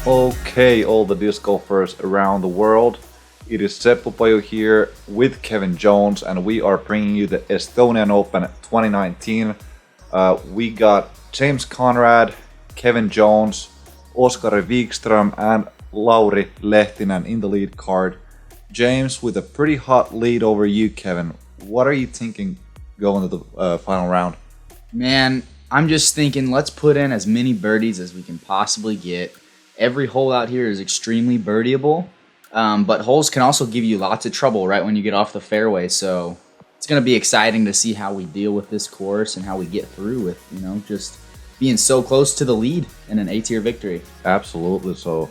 Okay, all the disc golfers around the world. It is Seppo Paju here with Kevin Jones, and we are bringing you the Estonian Open 2019. We got James Conrad, Kevin Jones, Oskari Vikström, and Lehtinen in the lead card. James with a pretty hot lead over you, Kevin. What are you thinking going to the final round? Man, I'm just thinking let's put in as many birdies as we can possibly get. Every hole out here is extremely birdieable, but holes can also give you lots of trouble right when you get off the fairway. So it's going to be exciting to see how we deal with this course and how we get through with, just being so close to the lead in an A-tier victory. Absolutely. So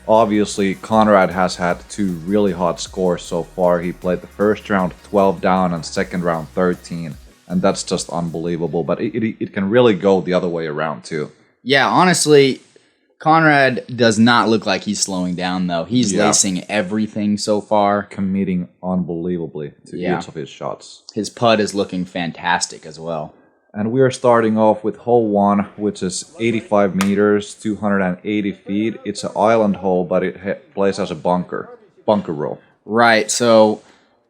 obviously Conrad has had two really hot scores so far. He played the first round 12 down and second round 13, and that's just unbelievable. But it can really go the other way around too. Yeah, honestly, Conrad does not look like he's slowing down, though. He's lacing everything so far. Committing unbelievably to each of his shots. His putt is looking fantastic as well. And we are starting off with hole 1, which is 85 meters, 280 feet. It's an island hole, but it plays as a bunker roll. Right, so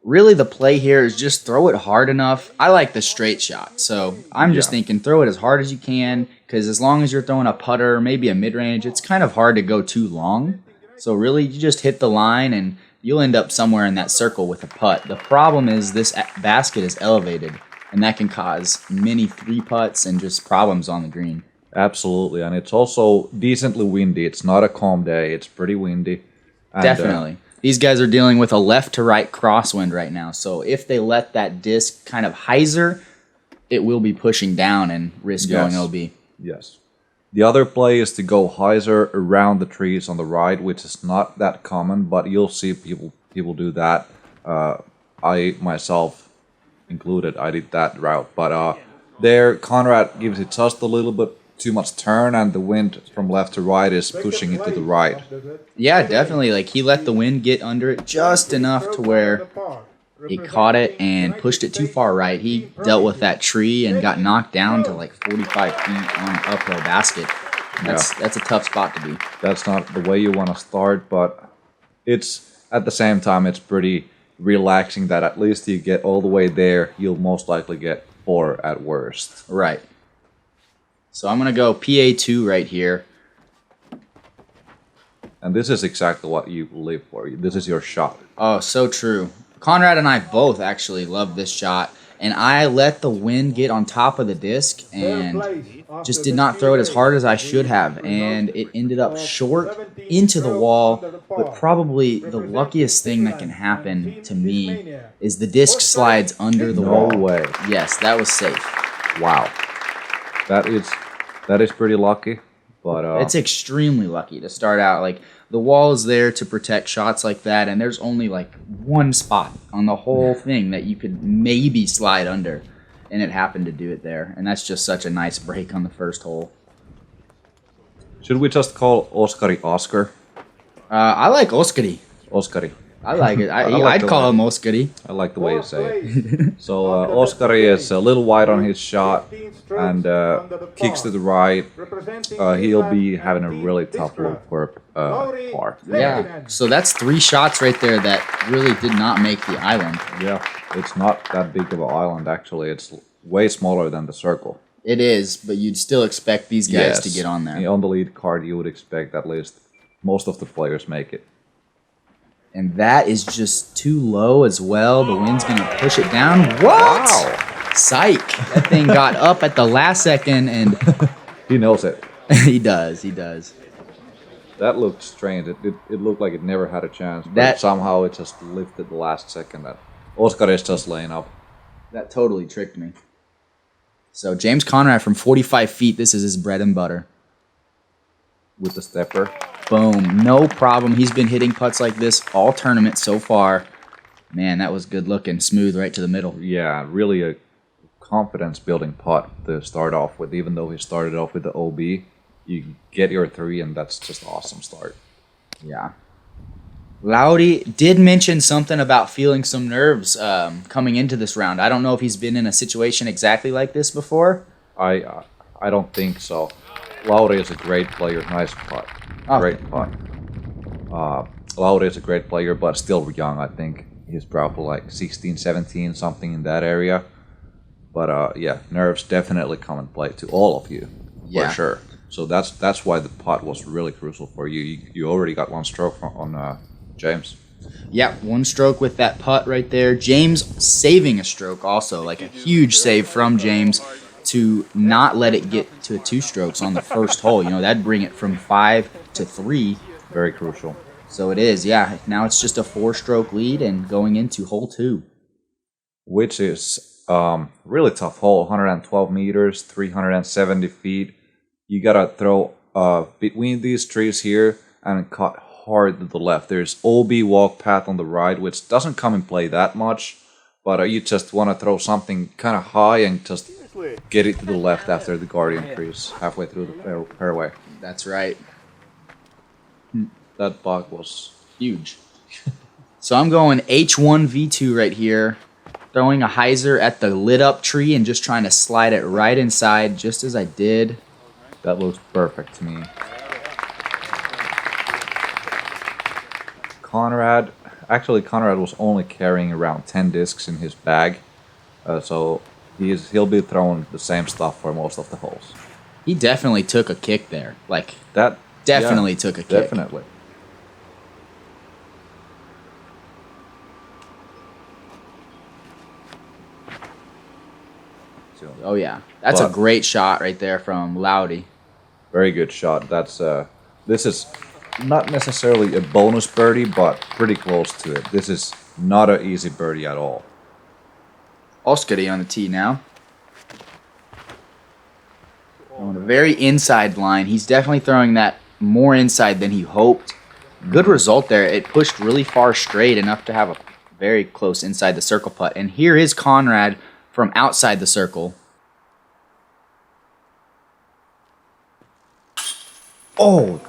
really the play here is just throw it hard enough. I like the straight shot, so I'm just thinking throw it as hard as you can, because as long as you're throwing a putter, maybe a mid-range, it's kind of hard to go too long. So really, you just hit the line, and you'll end up somewhere in that circle with a putt. The problem is this basket is elevated, and that can cause many three putts and just problems on the green. Absolutely, and it's also decently windy. It's not a calm day. It's pretty windy. And, Definitely. These guys are dealing with a left-to-right crosswind right now, so if they let that disc kind of hyzer, it will be pushing down and risk going OB. Yes. The other play is to go hyzer around the trees on the right, which is not that common, but you'll see people do that. I myself included, I did that route. But there, Conrad gives it just a little bit too much turn, and the wind from left to right is pushing it to the right. Yeah, definitely. Like, he let the wind get under it just enough to where he caught it and pushed it too far right. He dealt with that tree and got knocked down to like 45 feet on an uphill basket. That's a tough spot to be. That's not the way you want to start, but it's at the same time it's pretty relaxing that at least you get all the way there. You'll most likely get 4 at worst. Right. So I'm going to go PA2 right here. And this is exactly what you live for. This is your shot. Oh, so true. Conrad and I both actually love this shot, and I let the wind get on top of the disc and just did not throw it as hard as I should have, and it ended up short into the wall. But probably the luckiest thing that can happen to me is the disc slides under the wall. No way. Yes, that was safe. Wow. That is pretty lucky, but it's extremely lucky to start out. Like, the wall is there to protect shots like that, and there's only like one spot on the whole thing that you could maybe slide under, and it happened to do it there. And that's just such a nice break on the first hole. Should we just call Oskari Oscar? I like Oskari. Oskari. I like it. I'd call him Oskari. I like the way you say it. So Oskari is a little wide on his shot and kicks to the right. He'll be having a really tough look for par. Yeah. So that's 3 shots right there that really did not make the island. Yeah, it's not that big of an island actually. It's way smaller than the circle. It is, but you'd still expect these guys to get on there. On the lead card, you would expect at least most of the players make it. And that is just too low as well. The wind's going to push it down. What? Wow. Psych. That thing got up at the last second, and he knows it. He does. That looked strange. It looked like it never had a chance. But somehow it just lifted the last second. That Oskar is just laying up. That totally tricked me. So James Conrad from 45 feet. This is his bread and butter. With the stepper. Boom. No problem. He's been hitting putts like this all tournament so far. Man, that was good looking. Smooth right to the middle. Yeah, really a confidence-building putt to start off with. Even though he started off with the OB, you get your 3, and that's just an awesome start. Yeah. Lauri did mention something about feeling some nerves coming into this round. I don't know if he's been in a situation exactly like this before. I don't think so. Lauri is a great player. Nice putt. Oh. Great putt. Lauri is a great player, but still young. I think he's probably like 16, 17, something in that area. But yeah, nerves definitely come and play to all of you, for sure. So that's why the putt was really crucial for you. You already got one stroke on James. Yeah, one stroke with that putt right there. James saving a stroke also, like a huge save from James to not let it get to 2 strokes on the first hole. You know, that'd bring it from 5 to 3. Very crucial. So it is, yeah. Now it's just a 4-stroke lead and going into hole 2. Which is really tough hole, 112 meters, 370 feet. You gotta throw between these trees here and cut hard to the left. There's OB walk path on the right, which doesn't come in play that much, but you just want to throw something kind of high and just get it to the left after the guardian trees, halfway through the fairway. That's right. That bug was huge. So I'm going H1 V2 right here, throwing a hyzer at the lit up tree and just trying to slide it right inside, just as I did. That looks perfect to me. Conrad was only carrying around 10 discs in his bag, so he'll be throwing the same stuff for most of the holes. He definitely took a kick there. Like, that definitely took a kick. Definitely. Oh yeah, that's a great shot right there from Loudy. Very good shot. That's this is not necessarily a bonus birdie, but pretty close to it. This is not an easy birdie at all. Oskari on the tee now. On the very inside line. He's definitely throwing that more inside than he hoped. Good result there. It pushed really far straight, enough to have a very close inside the circle putt. And here is Conrad from outside the circle. Oh!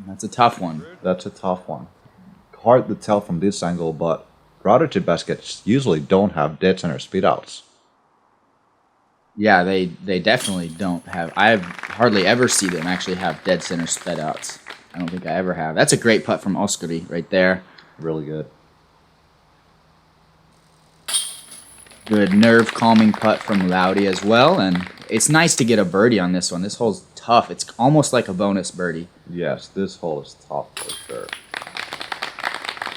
That's a tough one. That's a tough one. Hard to tell from this angle, but Prodigy baskets usually don't have dead center speed outs. Yeah, they definitely don't have. I hardly ever see them actually have dead center sped outs. I don't think I ever have. That's a great putt from Oskari right there. Really good. Good nerve calming putt from Loudy as well, and it's nice to get a birdie on this one. This hole's tough. It's almost like a bonus birdie. Yes, this hole is tough for sure.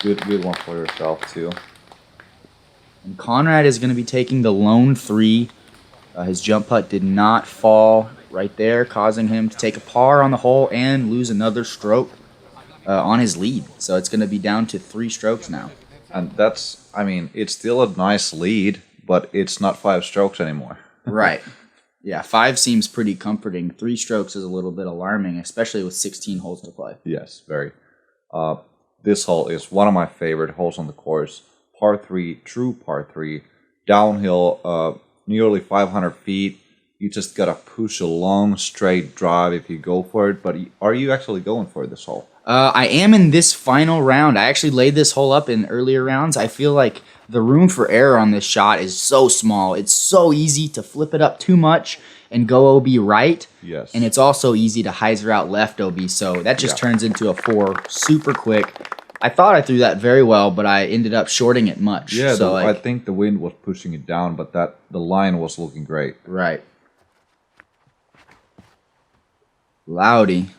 Good one for yourself too. And Conrad is going to be taking the lone 3. His jump putt did not fall right there, causing him to take a par on the hole and lose another stroke on his lead. So it's going to be down to 3 strokes now. And that's, I mean, it's still a nice lead, but it's not 5 strokes anymore. Right. Yeah, 5 seems pretty comforting. 3 strokes is a little bit alarming, especially with 16 holes to play. Yes, very. This hole is one of my favorite holes on the course. Par 3, true par 3, downhill, nearly 500 feet. You just gotta push a long straight drive if you go for it. But are you actually going for this hole? I am in this final round. I actually laid this hole up in earlier rounds. I feel like the room for error on this shot is so small. It's so easy to flip it up too much and go OB right. Yes. And it's also easy to hyzer out left OB. So that just turns into a 4 super quick. I thought I threw that very well, but I ended up shorting it much. Yeah, so I think the wind was pushing it down, but the line was looking great. Right. Loudy.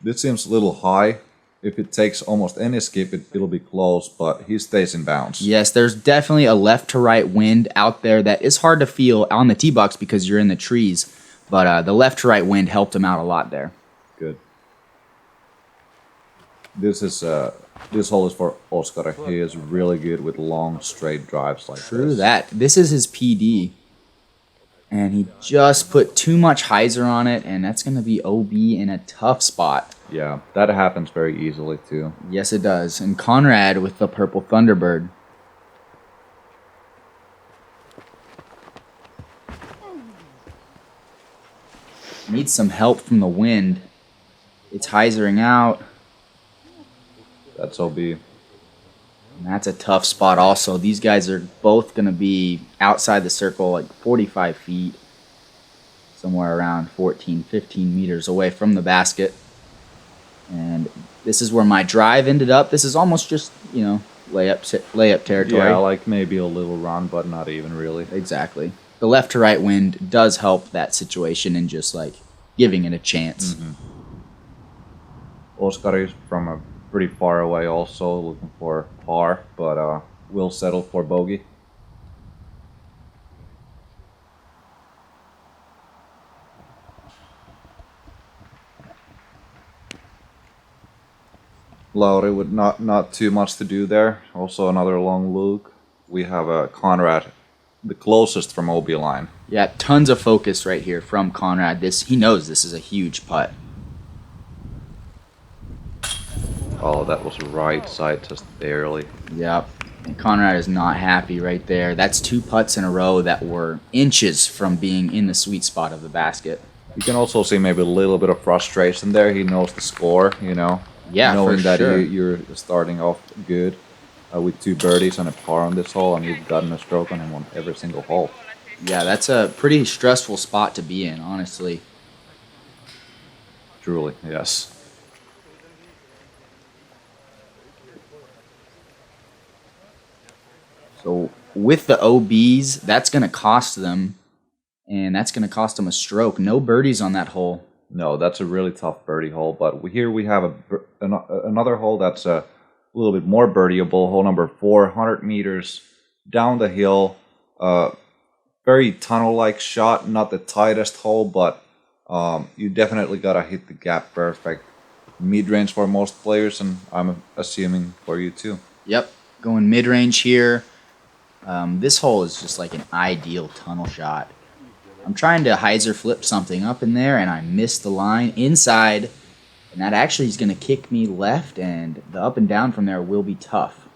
This seems a little high. If it takes almost any skip, it'll be close, but he stays in bounds. Yes, there's definitely a left to right wind out there that is hard to feel on the tee box because you're in the trees. But the left to right wind helped him out a lot there. Good. This hole is for Oskar. He is really good with long straight drives like this. True that. This is his PD. And he just put too much hyzer on it, and that's going to be OB in a tough spot. Yeah, that happens very easily too. Yes, it does. And Conrad with the purple Thunderbird. Needs some help from the wind. It's hyzering out. That's OB. And that's a tough spot also. These guys are both going to be outside the circle like 45 feet. Somewhere around 14, 15 meters away from the basket. And this is where my drive ended up. This is almost just, you know, layup territory. Yeah, like maybe a little run, but not even really. Exactly. The left to right wind does help that situation and just like giving it a chance. Oskari's from a pretty far away also, looking for par, but will settle for bogey. Lauri with not too much to do there. Also another long look. We have a Conrad, the closest from OB line. Yeah, tons of focus right here from Conrad. He knows this is a huge putt. Oh, that was right side, just barely. Yep. And Conrad is not happy right there. That's 2 putts in a row that were inches from being in the sweet spot of the basket. You can also see maybe a little bit of frustration there. He knows the score, you know. Yeah, knowing for that sure. you're starting off good with 2 birdies and a par on this hole, and you've gotten a stroke on him on every single hole. Yeah, that's a pretty stressful spot to be in, honestly. Truly, yes. So with the OBs, that's going to cost them, and that's going to cost them a stroke. No birdies on that hole. No, that's a really tough birdie hole, but here we have another hole that's a little bit more birdieable, hole number 4, 100 meters down the hill. Very tunnel-like shot, not the tightest hole, but you definitely gotta hit the gap perfect. Mid-range for most players, and I'm assuming for you too. Yep, going mid-range here. This hole is just like an ideal tunnel shot. I'm trying to hyzer flip something up in there, and I missed the line inside, and that actually is going to kick me left, and the up and down from there will be tough.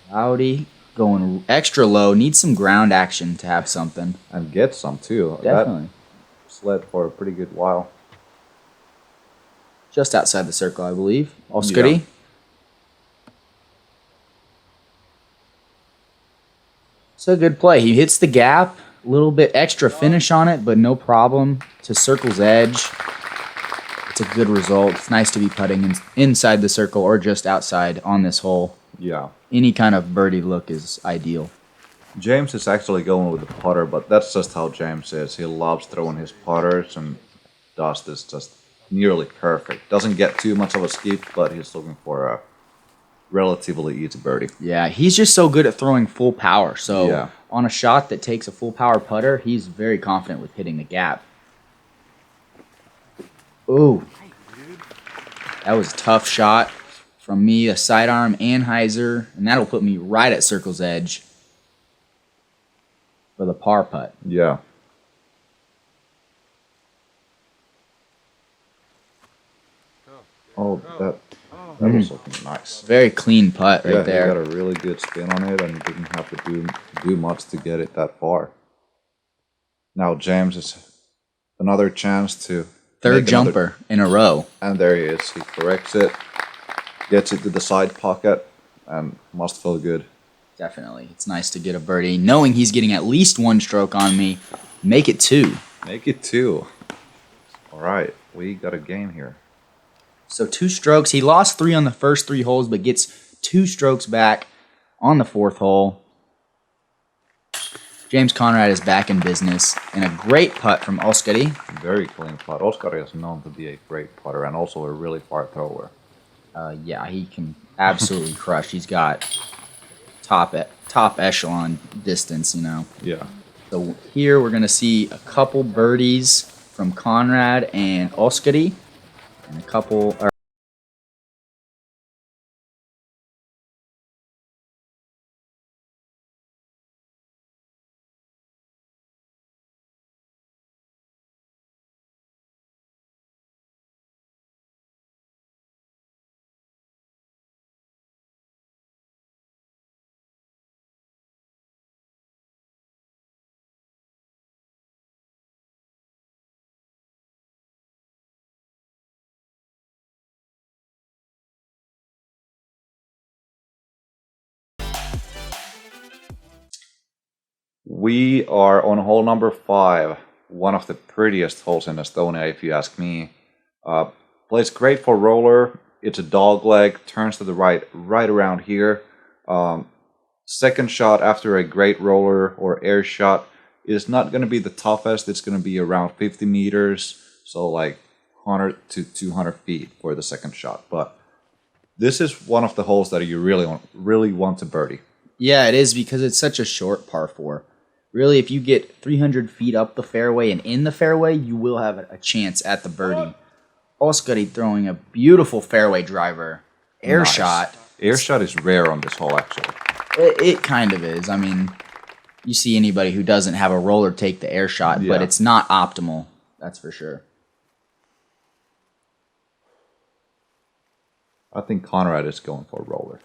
Howdy, going extra low, needs some ground action to have something. And get some too. Definitely. That sled for a pretty good while. Just outside the circle, I believe. Oskari. Yeah. It's a good play. He hits the gap, a little bit extra finish on it, but no problem to circle's edge. It's a good result. It's nice to be putting inside the circle or just outside on this hole. Yeah. Any kind of birdie look is ideal. James is actually going with the putter, but that's just how James is. He loves throwing his putters and does this just nearly perfect. Doesn't get too much of a skip, but he's looking for a relatively easy birdie. Yeah, he's just so good at throwing full power. So Yeah. on a shot that takes a full power putter, he's very confident with hitting the gap. Ooh. That was a tough shot from me, a sidearm and hyzer, and that'll put me right at circle's edge for the par putt. Yeah. Oh, that was looking nice. Very clean putt right Yeah, there. he got a really good spin on it and didn't have to do much to get it that far. Now James is another chance to Third make jumper in a row. and there he is. He corrects it, gets it to the side pocket, and must feel good. Definitely. It's nice to get a birdie, knowing he's getting at least 1 stroke on me. Make it 2. Make it 2. All right, we got a game here. So 2 strokes. He lost 3 on the first 3 holes, but gets 2 strokes back on the 4th hole. James Conrad is back in business, and a great putt from Oskari. Very clean putt. Oskari is known to be a great putter and also a really far thrower. Yeah, he can absolutely crush. He's got top echelon distance, you know. Yeah. So here we're going to see a couple birdies from Conrad and Oskari, and a couple... We are on hole number 5. one of the prettiest holes in Estonia, if you ask me. Plays great for roller. It's a dog leg, turns to the right around here. Second shot after a great roller or air shot is not going to be the toughest. It's going to be around 50 meters, so like 100 to 200 feet for the second shot. But this is one of the holes that you really want to birdie. Yeah, it is, because it's such a short par 4. Really, if you get 300 feet up the fairway and in the fairway, you will have a chance at the birdie. Oskari throwing a beautiful fairway driver. Air shot. Air shot is rare on this hole, actually. It kind of is. I mean, you see anybody who doesn't have a roller take the air shot, but it's not optimal. That's for sure. I think Conrad is going for a roller.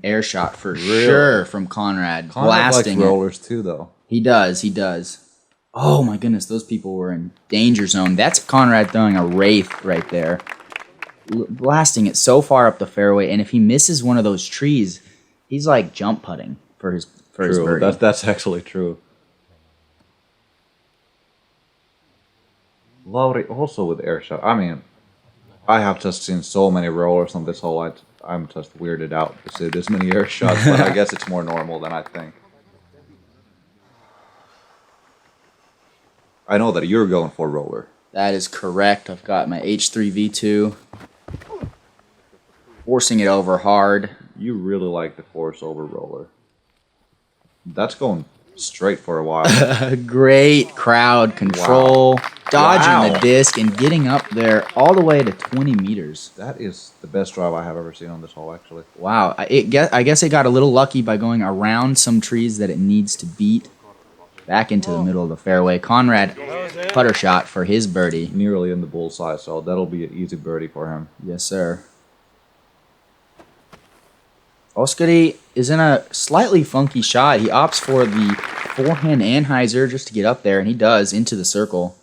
Air shot for sure from Conrad. Conrad likes rollers too, though. He does. Oh my goodness, those people were in danger zone. That's Conrad throwing a wraith right there. Blasting it so far up the fairway, and if he misses one of those trees, he's like jump putting for his birdie. That's actually true. Lauri also with air shot. I mean, I have just seen so many rollers on this hole. I'm just weirded out to see this many air shots, but I guess it's more normal than I think. I know that you're going for roller. That is correct. I've got my H3V2. Forcing it over hard. You really like the force over roller. That's going straight for a while. Great crowd control. Wow. Dodging the disc and getting up there all the way to 20 meters. That is the best drive I have ever seen on this hole, actually. Wow. I guess it got a little lucky by going around some trees that it needs to beat. Back into the middle of the fairway. Conrad putter shot for his birdie. Nearly in the bullseye, so that'll be an easy birdie for him. Yes, sir. Oskari is in a slightly funky shot. He opts for the forehand anhyzer just to get up there, and he does, into the circle.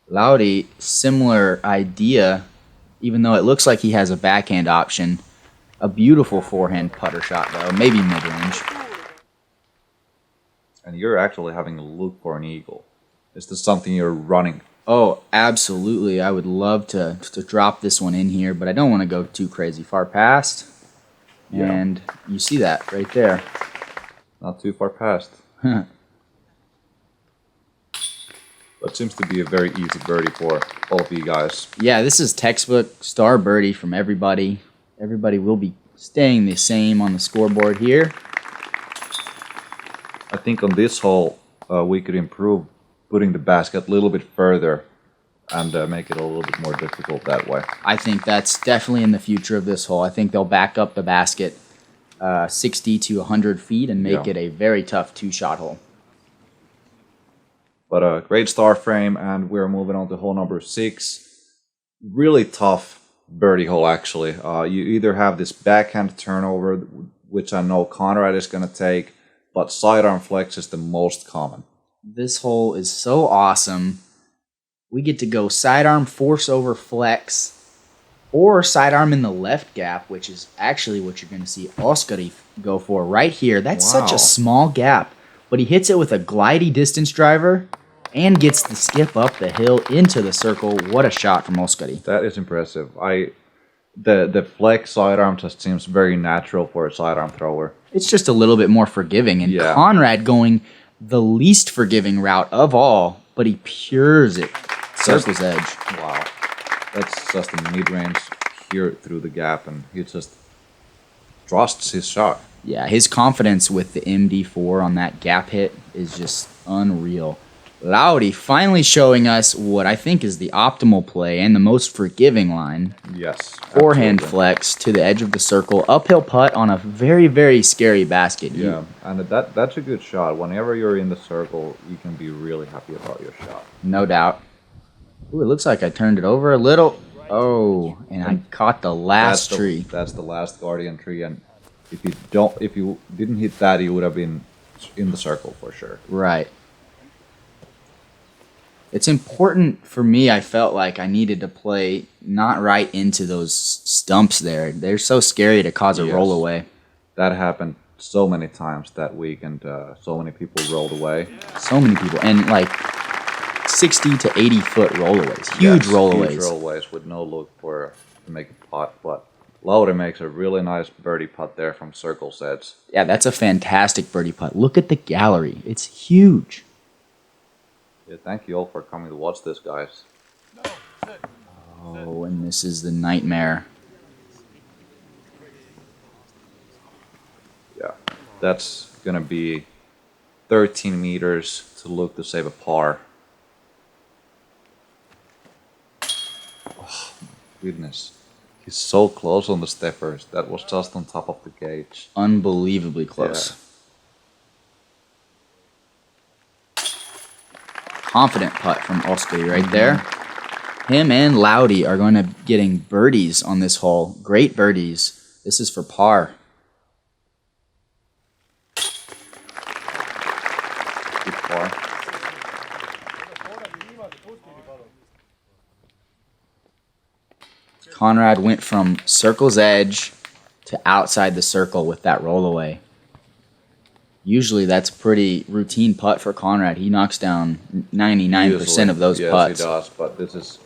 Lauri, similar idea, even though it looks like he has a backhand option. A beautiful forehand putter shot, though. Maybe mid-range. And you're actually having a look for an eagle. Is this something you're running? Oh, absolutely. I would love to drop this one in here, but I don't want to go too crazy far past. Yeah. And you see that right there. Not too far past. That seems to be a very easy birdie for all of you guys. Yeah, this is textbook star birdie from everybody. Everybody will be staying the same on the scoreboard here. I think on this hole, we could improve putting the basket a little bit further and make it a little bit more difficult that way. I think that's definitely in the future of this hole. I think they'll back up the basket 60 to 100 feet and make it a very tough two-shot hole. But a great star frame, and we're moving on to hole number 6. Really tough birdie hole, actually. You either have this backhand turnover, which I know Conrad is going to take, but sidearm flex is the most common. This hole is so awesome. We get to go sidearm force over flex or sidearm in the left gap, which is actually what you're going to see Oskari go for right here. That's such a small gap, but he hits it with a glidey distance driver and gets the skip up the hill into the circle. What a shot from Oskari. That is impressive. The flex sidearm just seems very natural for a sidearm thrower. It's just a little bit more forgiving, and Conrad going the least forgiving route of all, but he pures it. Circle's edge. Wow. That's just a mid-range here through the gap, and he just trusts his shot. Yeah, his confidence with the MD4 on that gap hit is just unreal. Lauri finally showing us what I think is the optimal play and the most forgiving line. Yes. Forehand flex to the edge of the circle. Uphill putt on a very, very scary basket. Yeah, and that's a good shot. Whenever you're in the circle, you can be really happy about your shot. No doubt. Ooh, it looks like I turned it over a little. Oh, and I caught the last tree. That's the last guardian tree, and if you didn't hit that, you would have been in the circle for sure. Right. It's important for me, I felt like I needed to play not right into those stumps there. They're so scary to cause a roll away. That happened so many times that week, and so many people rolled away. So many people. And, like, 60 to 80 foot rollaways. Huge rollaways. Huge rollaways with no look to make a putt. But Lauri makes a really nice birdie putt there from circle's edge. Yeah, that's a fantastic birdie putt. Look at the gallery. It's huge. Yeah, thank you all for coming to watch this, guys. Oh, and this is the nightmare. Yeah, that's going to be 13 meters to look to save a par. Oh, my goodness. He's so close on the steppers. That was just on top of the gauge. Unbelievably close. Yeah. Confident putt from Oskari right there. Him and Lauri are going to getting birdies on this hole. Great birdies. This is for par. Good par. Conrad went from circle's edge to outside the circle with that rollaway. Usually that's a pretty routine putt for Conrad. He knocks down 99% of those putts. Yes, he does, but this is,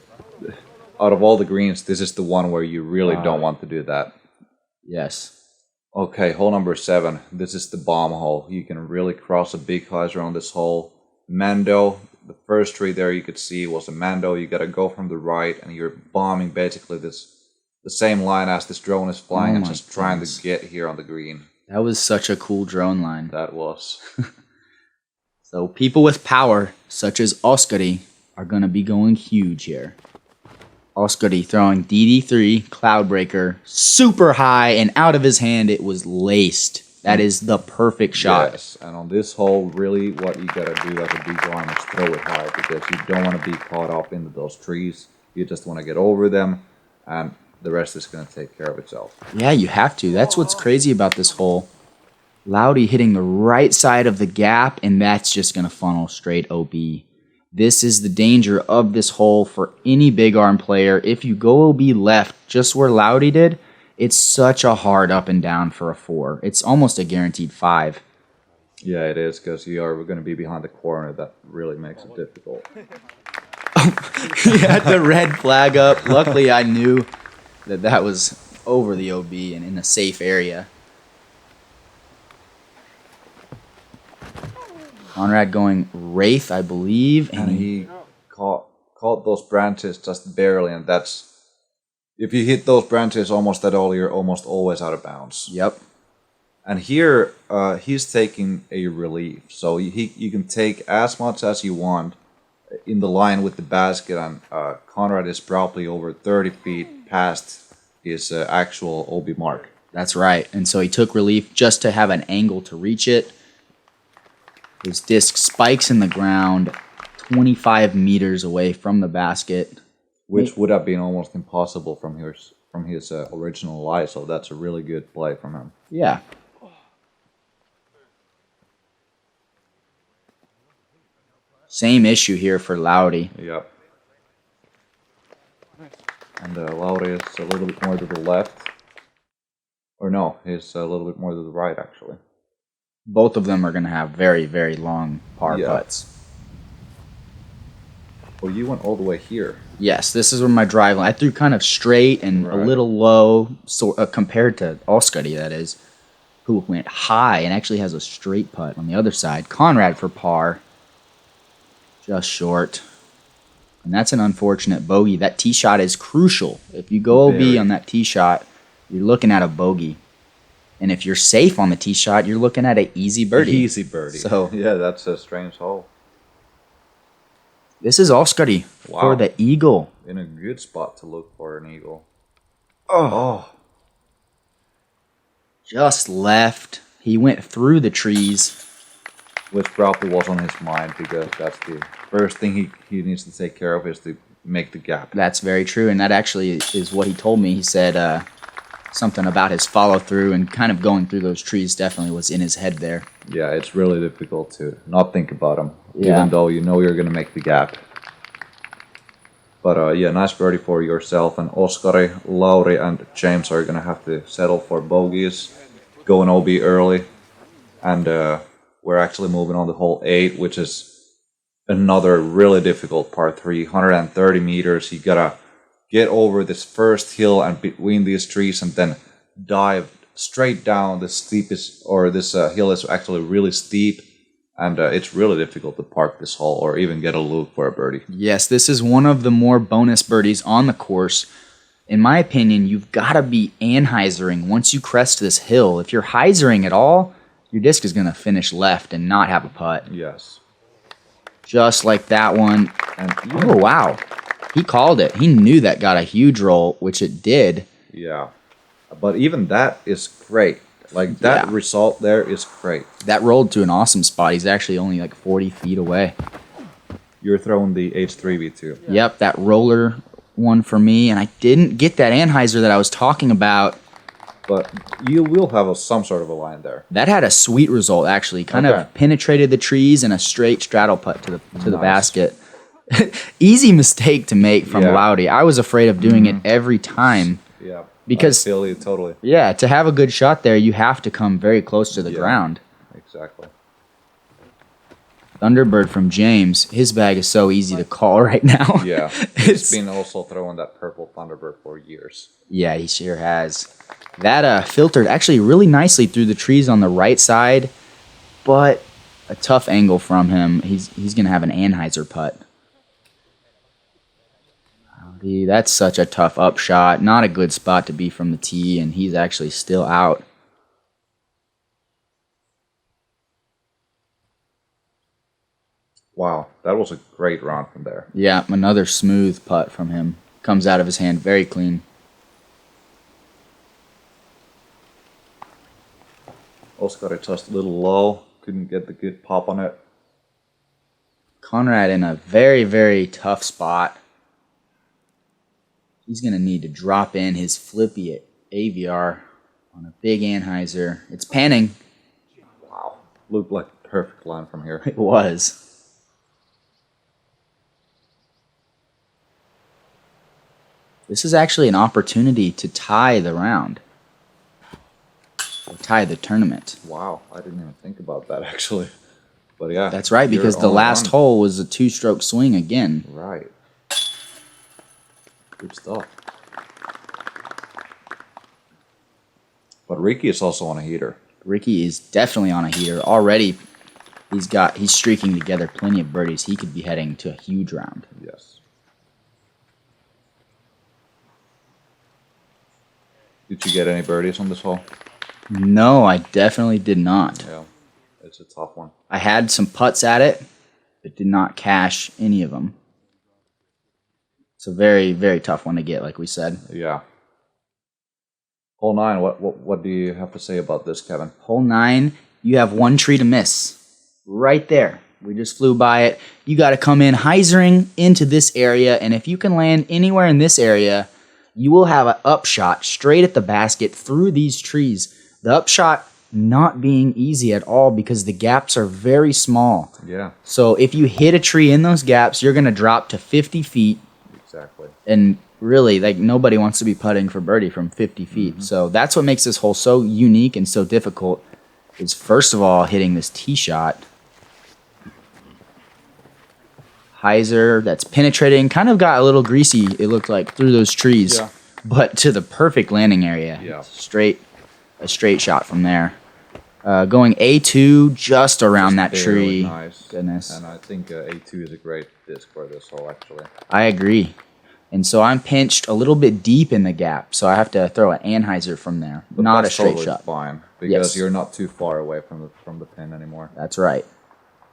out of all the greens, this is the one where you really don't want to do that. Yes. Okay, hole number 7. This is the bomb hole. You can really cross a big hyzer on this hole. Mando, the first tree there you could see was a Mando. You gotta go from the right and you're bombing basically the same line as this drone is flying and just trying to get here on the green. That was such a cool drone line. That was. So people with power, such as Oskari, are going to be going huge here. Oskari throwing DD3, Cloudbreaker, super high, and out of his hand it was laced. That is the perfect shot. Yes, and on this hole, really what you gotta do as a big arm is throw it high, because you don't want to be caught up into those trees. You just want to get over them, and the rest is going to take care of itself. Yeah, you have to. That's what's crazy about this hole. Lauri hitting the right side of the gap, and that's just going to funnel straight OB. This is the danger of this hole for any big arm player. If you go OB left, just where Lauri did, it's such a hard up and down for a 4. It's almost a guaranteed 5. Yeah, it is, because you are going to be behind the corner. That really makes it difficult. He had the red flag up. Luckily, I knew that was over the OB and in a safe area. Conrad going Wraith, I believe. And he caught those branches just barely, and that's... If you hit those branches almost at all, you're almost always out of bounds. Yep. And here, he's taking a relief. So you can take as much as you want in the line with the basket, and Conrad is probably over 30 feet past his actual OB mark. That's right. And so he took relief just to have an angle to reach it. His disc spikes in the ground 25 meters away from the basket. Which would have been almost impossible from his original lie, so that's a really good play from him. Yeah. Same issue here for Lauri. Yep. And Lauri is a little bit more to the left. Or no, he's a little bit more to the right, actually. Both of them are going to have very, very long par putts. Well, you went all the way here. Yes, this is where my drive line. I threw kind of straight and a little low, compared to Oskari, that is, who went high and actually has a straight putt on the other side. Conrad for par, just short. And that's an unfortunate bogey. That tee shot is crucial. If you go OB on that tee shot, you're looking at a bogey. And if you're safe on the tee shot, you're looking at an easy birdie. Easy birdie. So yeah, that's a strange hole. This is Oskari for the eagle. In a good spot to look for an eagle. Oh. Just left. He went through the trees. Which probably was on his mind, because that's the first thing he needs to take care of, is to make the gap. That's very true, and that actually is what he told me. He said something about his follow-through and kind of going through those trees definitely was in his head there. Yeah, it's really difficult to not think about him, even though you know you're going to make the gap. But yeah, nice birdie for yourself. And Oskari, Lauri, and James are going to have to settle for bogeys, going OB early. And we're actually moving on to hole 8, which is another really difficult par 3, 130 meters. You gotta get over this first hill and between these trees and then dive straight down. The steepest, or this hill is actually really steep, and it's really difficult to park this hole or even get a loop for a birdie. Yes, this is one of the more bonus birdies on the course. In my opinion, you've got to be anhyzering once you crest this hill. If you're hyzering at all, your disc is going to finish left and not have a putt. Yes. Just like that one. And oh, wow. He called it. He knew that got a huge roll, which it did. Yeah. But even that is great. Like, that result there is great. That rolled to an awesome spot. He's actually only like 40 feet away. You're throwing the H3V2. Yep, that roller one for me. And I didn't get that anhyzer that I was talking about. But you will have some sort of a line there. That had a sweet result, actually. Kind of penetrated the trees and a straight straddle putt to the basket. Easy mistake to make from Laudy. I was afraid of doing it every time. Yeah. Because, I feel you totally. Yeah, to have a good shot there, you have to come very close to the ground. Exactly. Thunderbird from James. His bag is so easy to call right now. Yeah. He's been also throwing that purple Thunderbird for years. Yeah, he sure has. That filtered actually really nicely through the trees on the right side, but a tough angle from him. He's going to have an anhyzer putt. That's such a tough upshot. Not a good spot to be from the tee, and he's actually still out. Wow, that was a great round from there. Yeah, another smooth putt from him. Comes out of his hand very clean. Oscar just a little low. Couldn't get the good pop on it. Conrad in a very, very tough spot. He's going to need to drop in his flippy AVR on a big anhyzer. It's panning. Wow. Looked like a perfect line from here. It was. This is actually an opportunity to tie the round. Or tie the tournament. Wow. I didn't even think about that, actually. But yeah. That's right, because the last hole was a two-stroke swing again. Right. Good stuff. But Ricky is also on a heater. Ricky is definitely on a heater. Already, he's streaking together plenty of birdies. He could be heading to a huge round. Yes. Did you get any birdies on this hole? No, I definitely did not. Yeah, it's a tough one. I had some putts at it, but did not cash any of them. It's a very, very tough one to get, like we said. Yeah. Hole 9, what do you have to say about this, Kevin? Hole 9, you have one tree to miss. Right there. We just flew by it. You got to come in hyzering into this area, and if you can land anywhere in this area, you will have an upshot straight at the basket through these trees. The upshot not being easy at all because the gaps are very small. Yeah. So if you hit a tree in those gaps, you're going to drop to 50 feet. Exactly. And really, like, nobody wants to be putting for birdie from 50 feet. Mm-hmm. So that's what makes this hole so unique and so difficult is, first of all, hitting this tee shot. Hyzer that's penetrating, kind of got a little greasy, it looked like, through those trees. Yeah. But to the perfect landing area. Yeah. A straight shot from there. Going A2 just around that tree. Nice. Goodness. And I think A2 is a great disc for this hole, actually. I agree. And so I'm pinched a little bit deep in the gap, so I have to throw an anhyzer from there, but not a that's straight totally shot. Fine, because you're not too far away from the pin anymore. That's right.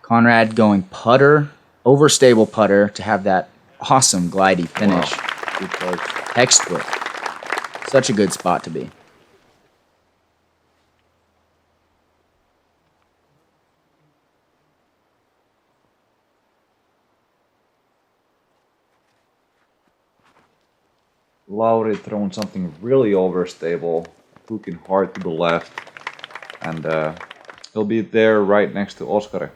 Conrad going putter, overstable putter to have that awesome glidey finish. Wow. Good choice. Textbook. Such a good spot to be. Lauri throwing something really overstable, hooking hard to the left, and he'll be there right next to Oskari.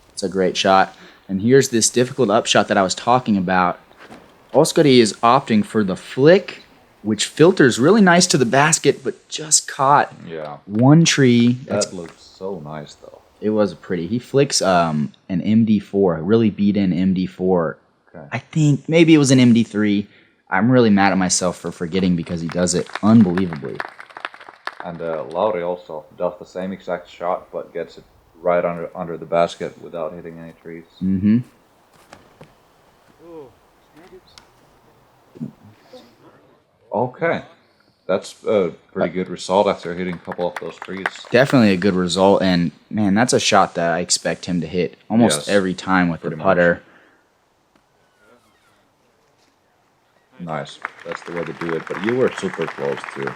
It's a great shot. And here's this difficult upshot that I was talking about. Oskari is opting for the flick, which filters really nice to the basket, but just caught one tree. That looks so nice, though. It was pretty. He flicks an MD4, a really beat-in MD4. Okay. I think maybe it was an MD3. I'm really mad at myself for forgetting because he does it unbelievably. And Lauri also does the same exact shot, but gets it right under the basket without hitting any trees. Mm-hmm. Okay. That's a pretty good result after hitting a couple of those trees. Definitely a good result, and man, that's a shot that I expect him to hit almost every time with the putter. Nice. That's the way to do it, but you were super close too.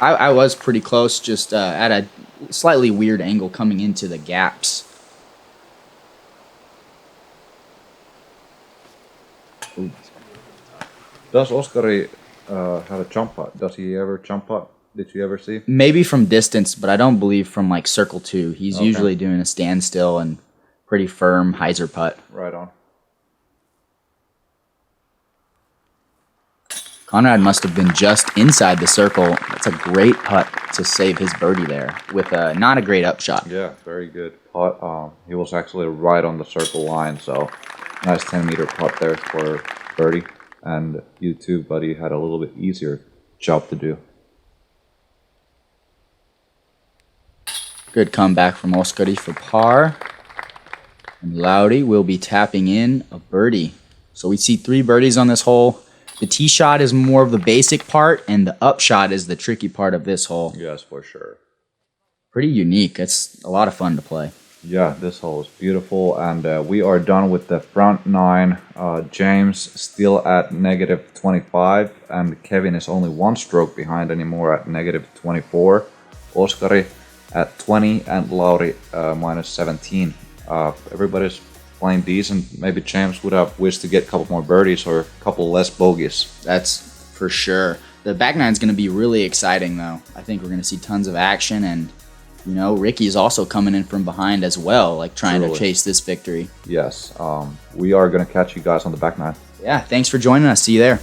I was pretty close, just at a slightly weird angle coming into the gaps. Ooh. Does Oskari have a jump putt? Does he ever jump putt? Did you ever see? Maybe from distance, but I don't believe from like circle 2. He's usually doing a standstill and pretty firm hyzer putt. Right on. Conrad must have been just inside the circle. That's a great putt to save his birdie there with not a great upshot. Yeah, very good putt. He was actually right on the circle line, so nice 10-meter putt there for birdie. And you too, buddy, had a little bit easier job to do. Good comeback from Oskari for par. And Lauri will be tapping in a birdie. So we see 3 birdies on this hole. The tee shot is more of the basic part, and the upshot is the tricky part of this hole. Yes, for sure. Pretty unique. It's a lot of fun to play. Yeah, this hole is beautiful, and we are done with the front 9. James still at -25, and Kevin is only 1 stroke behind anymore at -24. Oskari at 20, and Lauri -17. Everybody's playing decent. Maybe James would have wished to get a couple more birdies or a couple less bogeys. That's for sure. The back 9 is going to be really exciting, though. I think we're going to see tons of action, and you know, Ricky's also coming in from behind as well, like trying to chase this victory. Yes, we are going to catch you guys on the back 9. Yeah, thanks for joining us. See you there.